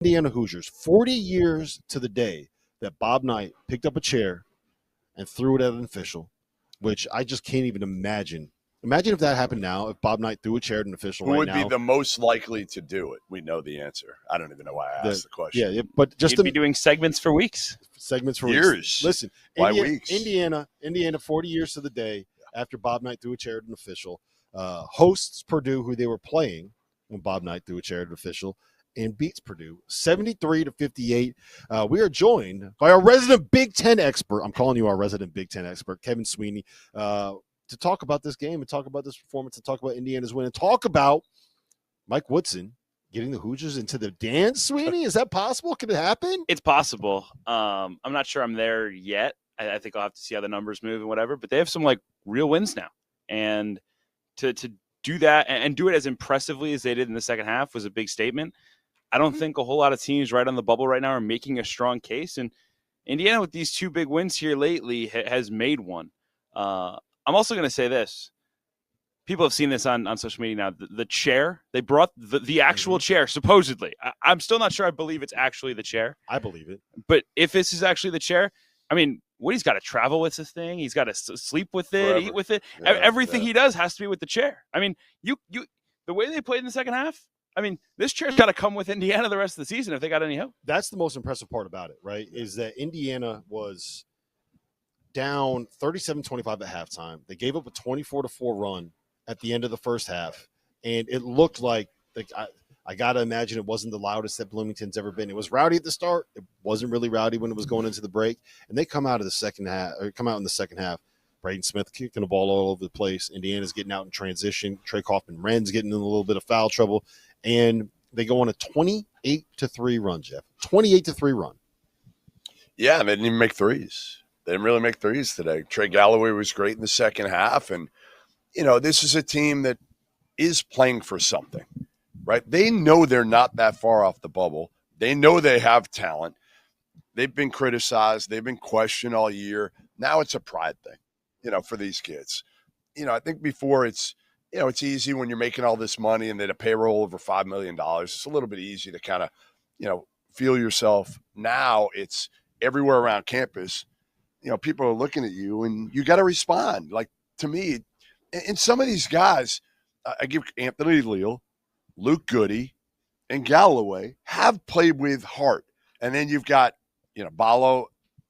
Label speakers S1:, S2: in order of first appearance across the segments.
S1: Indiana Hoosiers, 40 years to the day that Bob Knight picked up a chair and threw it at an official, which I just can't even imagine. Imagine if that happened now, if Bob Knight threw a chair at an official
S2: Who
S1: right
S2: would
S1: now.
S2: be the most likely to do it? We know the answer. I don't even know why I asked the question.
S1: Yeah, but just
S3: You'd be doing segments for weeks.
S1: Segments for
S2: years.
S1: Weeks. Listen,
S2: Why weeks?
S1: Indiana, 40 years to the day after Bob Knight threw a chair at an official, hosts Purdue, who they were playing when Bob Knight threw a chair at an official, and beats Purdue 73-58. We are joined by our resident Big Ten expert. I'm calling you our resident Big Ten expert, Kevin Sweeney, to talk about this game and talk about this performance and talk about Indiana's win and talk about Mike Woodson getting the Hoosiers into the dance. Sweeney, is that possible? Can it happen?
S3: It's possible. I'm not sure I'm there yet. I think I'll have to see how the numbers move and whatever, but they have some like real wins now. And to do that and do it as impressively as they did in the second half was a big statement. I don't think a whole lot of teams right on the bubble right now are making a strong case. And Indiana, with these two big wins here lately, has made one. I'm also going to say this. People have seen this on social media now. The chair, they brought the actual chair, supposedly. I'm still not sure I believe it's actually the chair.
S1: I believe it.
S3: But if this is actually the chair, I mean, Woody's got to travel with this thing. He's got to sleep with it,
S2: Forever.
S3: eat with it.
S2: Yeah,
S3: Everything he does has to be with the chair. I mean, the way they played in the second half, I mean, this chair's got to come with Indiana the rest of the season if they got any hope.
S1: That's the most impressive part about it, right, is that Indiana was down 37-25 at halftime. They gave up a 24-4 run at the end of the first half, and it looked like I got to imagine it wasn't the loudest that Bloomington's ever been. It was rowdy at the start. It wasn't really rowdy when it was going into the break, and they come out in the second half. Braden Smith kicking the ball all over the place. Indiana's getting out in transition. Trey Kaufman-Wren's getting in a little bit of foul trouble, and they go on a 28-3 run, Jeff. 28-3 run.
S2: Yeah, they didn't even make threes. They didn't really make threes today. Trey Galloway was great in the second half, and this is a team that is playing for something, right? They know they're not that far off the bubble. They know they have talent. They've been criticized. They've been questioned all year. Now it's a pride thing, for these kids. I think before it's easy when you're making all this money and then a payroll over $5 million. It's a little bit easy to kind of, feel yourself. Now it's everywhere around campus. People are looking at you and you got to respond. Like, to me, and some of these guys, I give Anthony Leal, Luke Goody, and Galloway have played with heart. And then you've got, Ballo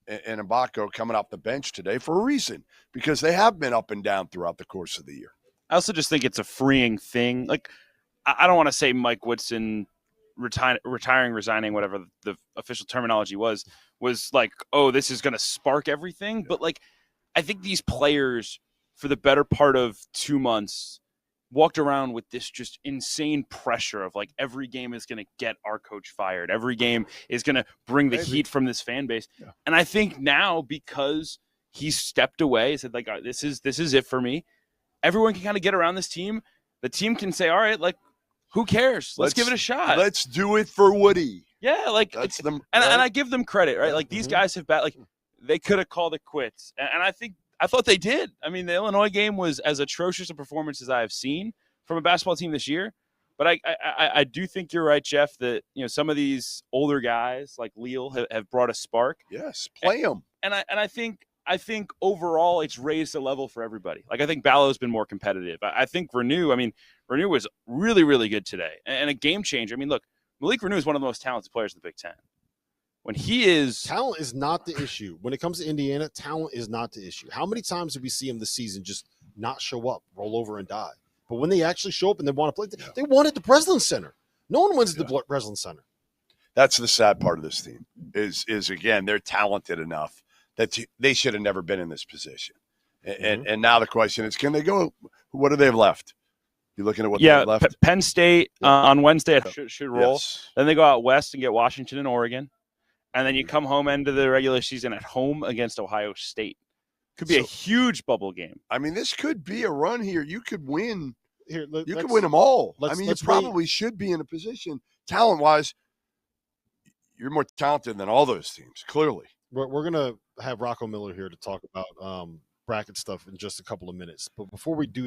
S2: and Mbako coming off the bench today for a reason, because they have been up and down throughout the course of the year.
S3: I also just think it's a freeing thing. Like, I don't want to say Mike Woodson resigning, whatever the official terminology was like, oh, this is going to spark everything. But, like, I think these players, for the better part of 2 months, walked around with this just insane pressure of, like, every game is going to get our coach fired. Every game is going to bring the heat from this fan base. Yeah. And I think now, because he's stepped away, said, like, this is it for me, everyone can kind of get around this team. The team can say, all right, like, who cares? Let's give it a shot.
S2: Let's do it for Woody.
S3: Yeah, like, it's them, and I give them credit, right? Like, these guys have they could have called it quits. And I thought they did. I mean, the Illinois game was as atrocious a performance as I have seen from a basketball team this year. But I do think you're right, Jeff, that some of these older guys like Leal have brought a spark.
S2: Yes, play them.
S3: And I think overall it's raised the level for everybody. Like, I think Ballo's been more competitive. I think Renew was really, really good today and a game changer. I mean, look, Malik Renew is one of the most talented players in the Big Ten. When he is –
S1: talent is not the issue. When it comes to Indiana, talent is not the issue. How many times did we see him this season just not show up, roll over, and die? But when they actually show up and they want to play, they won at the Breslin Center. No one wins at the Breslin Center.
S2: That's the sad part of this team is again, they're talented enough that they should have never been in this position. And now the question is, can they go – what do they have left? You looking at what they have left?
S3: Penn State on Wednesday should roll.
S2: Yes.
S3: Then they go out west and get Washington and Oregon. And then you come home end of the regular season at home against Ohio State. Could be a huge bubble game.
S2: I mean, this could be a run here. You could win.
S1: You
S2: could win them all. I mean, you probably should be in a position, talent-wise, you're more talented than all those teams, clearly.
S1: We're going to have Rocco Miller here to talk about bracket stuff in just a couple of minutes. But before we do